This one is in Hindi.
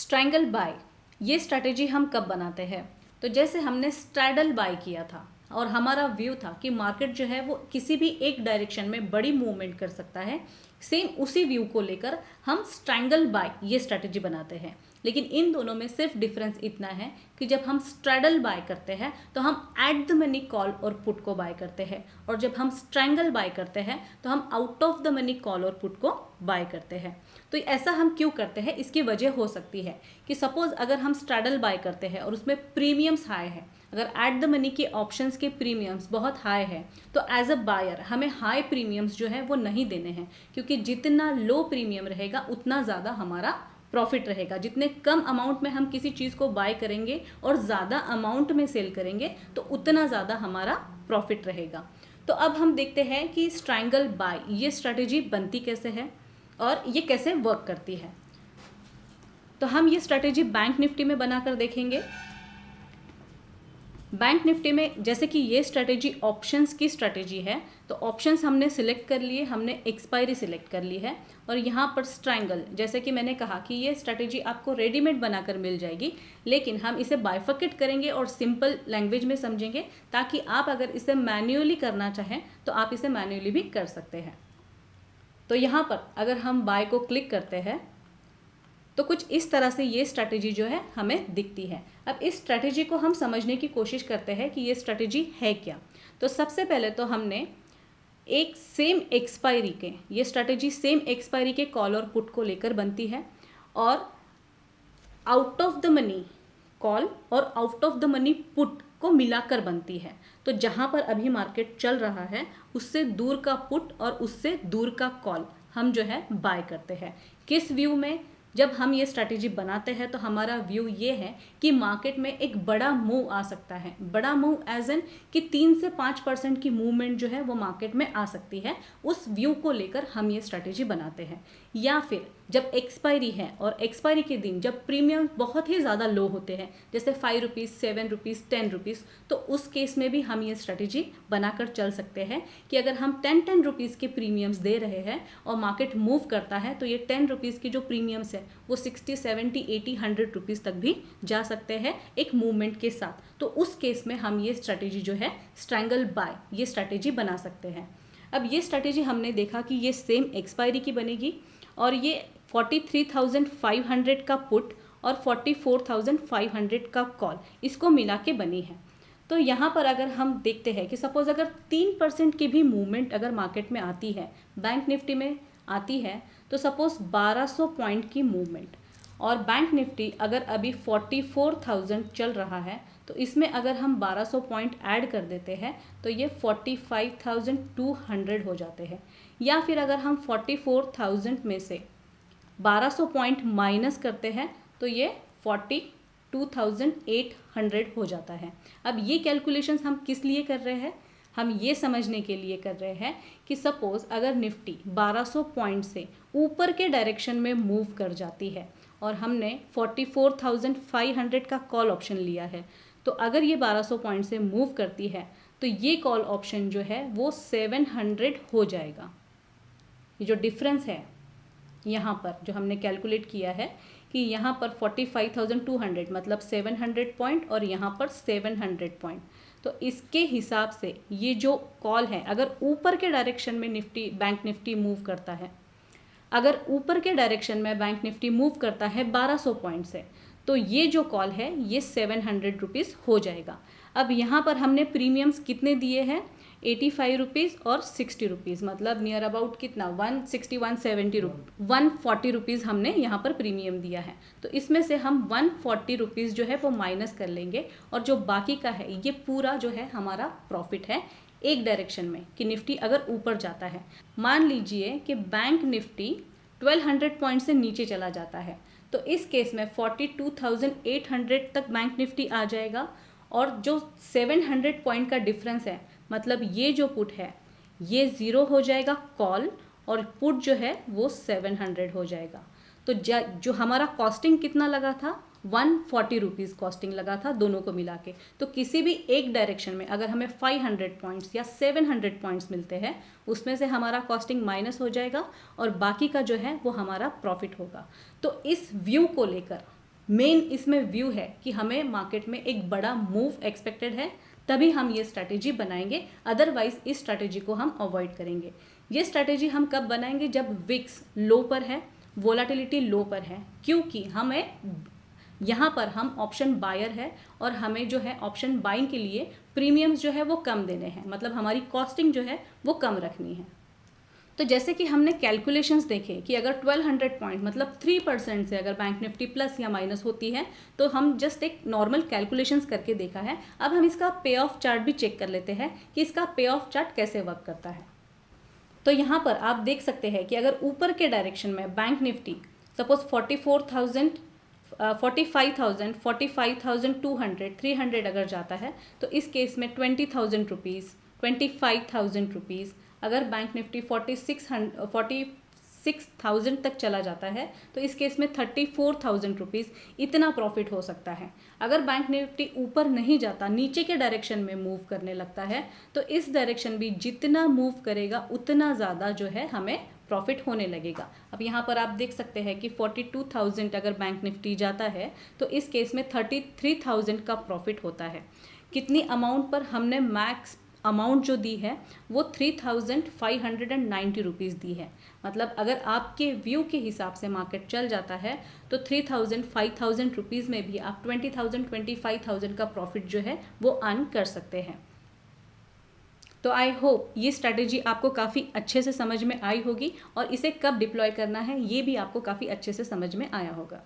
स्ट्रैंगल बाय, ये स्ट्रैटेजी हम कब बनाते हैं? तो जैसे हमने स्ट्रैडल बाय किया था और हमारा व्यू था कि मार्केट जो है वो किसी भी एक डायरेक्शन में बड़ी मूवमेंट कर सकता है, सेम उसी व्यू को लेकर हम स्ट्रैंगल बाय ये स्ट्रैटेजी बनाते हैं। लेकिन इन दोनों में सिर्फ डिफरेंस इतना है कि जब हम स्ट्रैडल बाय करते हैं तो हम एट द मनी कॉल और पुट को बाय करते हैं, और जब हम स्ट्रैंगल बाय करते हैं तो हम out of the money call और पुट को बाय करते हैं। तो ऐसा हम क्यों करते हैं, इसकी वजह हो सकती है कि सपोज अगर हम स्ट्रैडल बाय करते हैं और उसमें प्रीमियम्स हाई है, अगर एट द मनी के ऑप्शंस के प्रीमियम्स बहुत हाई है तो एज अ बायर हमें हाई प्रीमियम्स जो है वो नहीं देने हैं, क्योंकि जितना लो प्रीमियम रहेगा उतना ज़्यादा हमारा प्रॉफिट रहेगा। जितने कम अमाउंट में हम किसी चीज़ को बाय करेंगे और ज़्यादा अमाउंट में सेल करेंगे तो उतना ज़्यादा हमारा प्रॉफिट रहेगा। तो अब हम देखते हैं कि स्ट्रैंगल बाय ये स्ट्रैटेजी बनती कैसे है और ये कैसे वर्क करती है। तो हम ये स्ट्रैटेजी बैंक निफ्टी में बनाकर देखेंगे। बैंक निफ्टी में जैसे कि ये स्ट्रैटेजी ऑप्शंस की स्ट्रैटेजी है, तो ऑप्शंस हमने सिलेक्ट कर लिए, हमने एक्सपायरी सिलेक्ट कर ली है, और यहाँ पर स्ट्रैंगल, जैसे कि मैंने कहा कि ये स्ट्रैटेजी आपको रेडीमेड बनाकर मिल जाएगी, लेकिन हम इसे बाइफर्केट करेंगे और सिंपल लैंग्वेज में समझेंगे, ताकि आप अगर इसे मैन्युअली करना चाहें तो आप इसे मैन्युअली भी कर सकते हैं। तो यहाँ पर अगर हम बाय को क्लिक करते हैं तो कुछ इस तरह से ये स्ट्रैटेजी जो है हमें दिखती है। अब इस स्ट्रैटेजी को हम समझने की कोशिश करते हैं कि ये स्ट्रैटेजी है क्या। तो सबसे पहले तो हमने एक सेम एक्सपायरी के, ये स्ट्रैटेजी सेम एक्सपायरी के कॉल और पुट को लेकर बनती है, और out of the money call और out of the money put को मिलाकर बनती है। तो जहाँ पर अभी मार्केट चल रहा है उससे दूर का पुट और उससे दूर का कॉल हम जो है बाय करते हैं। किस व्यू में? जब हम ये स्ट्रैटेजी बनाते हैं तो हमारा व्यू ये है कि मार्केट में एक बड़ा मूव आ सकता है। बड़ा मूव एज एन कि 3 से 5% की मूवमेंट जो है वो मार्केट में आ सकती है, उस व्यू को लेकर हम ये स्ट्रैटेजी बनाते हैं। या फिर जब एक्सपायरी है और एक्सपायरी के दिन जब प्रीमियम बहुत ही ज़्यादा लो होते हैं, जैसे 5 रुपीज़, 7 रुपीज़, 10 रुपीज़, तो उस केस में भी हम ये स्ट्रैटेजी बनाकर चल सकते हैं कि अगर हम 10 रुपीज़ के प्रीमियम्स दे रहे हैं और मार्केट मूव करता है तो ये 10 रुपीज़ की जो प्रीमियम्स है वो 60, 70, 80, 100 रुपीज़ तक भी जा सकते हैं एक मूवमेंट के साथ। तो उस केस में हम ये स्ट्रैटेजी जो है स्ट्रैंगल बाय ये स्ट्रैटेजी बना सकते हैं। अब ये स्ट्रैटेजी हमने देखा कि ये सेम एक्सपायरी की बनेगी, और ये 43,500 का पुट और 44,500 का कॉल, इसको मिला के बनी है। तो यहाँ पर अगर हम देखते हैं कि सपोज अगर 3% की भी मूवमेंट अगर मार्केट में आती है, बैंक निफ्टी में आती है, तो सपोज 1200 पॉइंट की मूवमेंट, और बैंक निफ्टी अगर अभी 44,000 चल रहा है, तो इसमें अगर हम 1200 पॉइंट ऐड कर देते हैं तो ये 45,200 हो जाते हैं। या फिर अगर हम 44,000 में से 1200 पॉइंट माइनस करते हैं तो ये 42,800 हो जाता है। अब ये कैलकुलेशंस हम किस लिए कर रहे हैं? हम ये समझने के लिए कर रहे हैं कि सपोज़ अगर निफ्टी 1200 पॉइंट से ऊपर के डायरेक्शन में मूव कर जाती है और हमने 44,500 का कॉल ऑप्शन लिया है, तो अगर ये 1200 पॉइंट से मूव करती है तो ये कॉल ऑप्शन जो है वो 700 हो जाएगा। ये जो डिफरेंस है यहाँ पर जो हमने कैलकुलेट किया है कि यहाँ पर 45,200 मतलब 700 पॉइंट और यहाँ पर 700 पॉइंट, तो इसके हिसाब से ये जो कॉल है अगर ऊपर के डायरेक्शन में निफ्टी बैंक निफ्टी मूव करता है, अगर ऊपर के डायरेक्शन में बैंक निफ्टी मूव करता है 1200 पॉइंट से, तो ये जो कॉल है ये 700 रुपीज़ हो जाएगा। अब यहाँ पर हमने प्रीमियम्स कितने दिए हैं? 85 रुपीज़ और 60 रुपीज़, मतलब नियर अबाउट कितना 160, 140 रुपीज़ हमने यहाँ पर प्रीमियम दिया है। तो इसमें से हम 140 रुपीज़ जो है वो माइनस कर लेंगे, और जो बाकी का है ये पूरा जो है हमारा प्रॉफिट है एक डायरेक्शन में कि निफ्टी अगर ऊपर जाता है। मान लीजिए कि बैंक निफ्टी 1200 पॉइंट से नीचे चला जाता है, तो इस केस में 42,800 तक बैंक निफ्टी आ जाएगा, और जो 700 पॉइंट का डिफरेंस है, मतलब ये जो पुट है ये 0 हो जाएगा कॉल, और पुट जो है वो 700 हो जाएगा। तो जो हमारा कॉस्टिंग कितना लगा था? 140 रुपीज़ कॉस्टिंग लगा था दोनों को मिला के। तो किसी भी एक डायरेक्शन में अगर हमें 500 पॉइंट्स या 700 पॉइंट्स मिलते हैं, उसमें से हमारा कॉस्टिंग माइनस हो जाएगा और बाकी का जो है वो हमारा प्रॉफिट होगा। तो इस व्यू को लेकर मेन इसमें व्यू है कि हमें मार्केट में एक बड़ा मूव एक्सपेक्टेड है, तभी हम ये स्ट्रैटेजी बनाएंगे, अदरवाइज इस स्ट्रैटेजी को हम अवॉइड करेंगे। ये स्ट्रैटेजी हम कब बनाएंगे? जब विक्स लो पर है, वोलाटिलिटी लो पर है, क्योंकि हमें यहाँ पर हम ऑप्शन बायर है और हमें जो है ऑप्शन बाइंग के लिए प्रीमियम्स जो है वो कम देने हैं, मतलब हमारी कॉस्टिंग जो है वो कम रखनी है। तो जैसे कि हमने कैलकुलेशंस देखे कि अगर 1200 पॉइंट मतलब 3% से अगर बैंक निफ्टी प्लस या माइनस होती है तो हम जस्ट एक नॉर्मल कैलकुलेशंस करके देखा है। अब हम इसका पे ऑफ चार्ट भी चेक कर लेते हैं कि इसका पे ऑफ चार्ट कैसे वर्क करता है। तो यहाँ पर आप देख सकते हैं कि अगर ऊपर के डायरेक्शन में बैंक निफ्टी सपोज 45,000, 45,200, 300 अगर जाता है तो इस केस में 20,000 रुपीज़, 25,000 रुपीज़, अगर बैंक निफ्टी 46,000 तक चला जाता है तो इस केस में 34,000 रुपीज़ इतना प्रॉफिट हो सकता है। अगर बैंक निफ्टी ऊपर नहीं जाता, नीचे के डायरेक्शन में मूव करने लगता है तो इस डायरेक्शन भी जितना मूव करेगा उतना ज़्यादा जो है हमें प्रॉफिट होने लगेगा। अब यहाँ पर आप देख सकते हैं कि 42,000 अगर बैंक निफ्टी जाता है तो इस केस में 33,000 का प्रॉफिट होता है। कितनी अमाउंट पर? हमने मैक्स अमाउंट जो दी है वो 3,590 रुपीज़ दी है। मतलब अगर आपके व्यू के हिसाब से मार्केट चल जाता है तो 3,000, 5,000 रुपीज़ में भी आप 20,000, 25,000 का प्रॉफिट जो है वो अर्न कर सकते हैं। तो आई होप ये स्ट्रैटेजी आपको काफ़ी अच्छे से समझ में आई होगी और इसे कब डिप्लॉय करना है ये भी आपको काफ़ी अच्छे से समझ में आया होगा।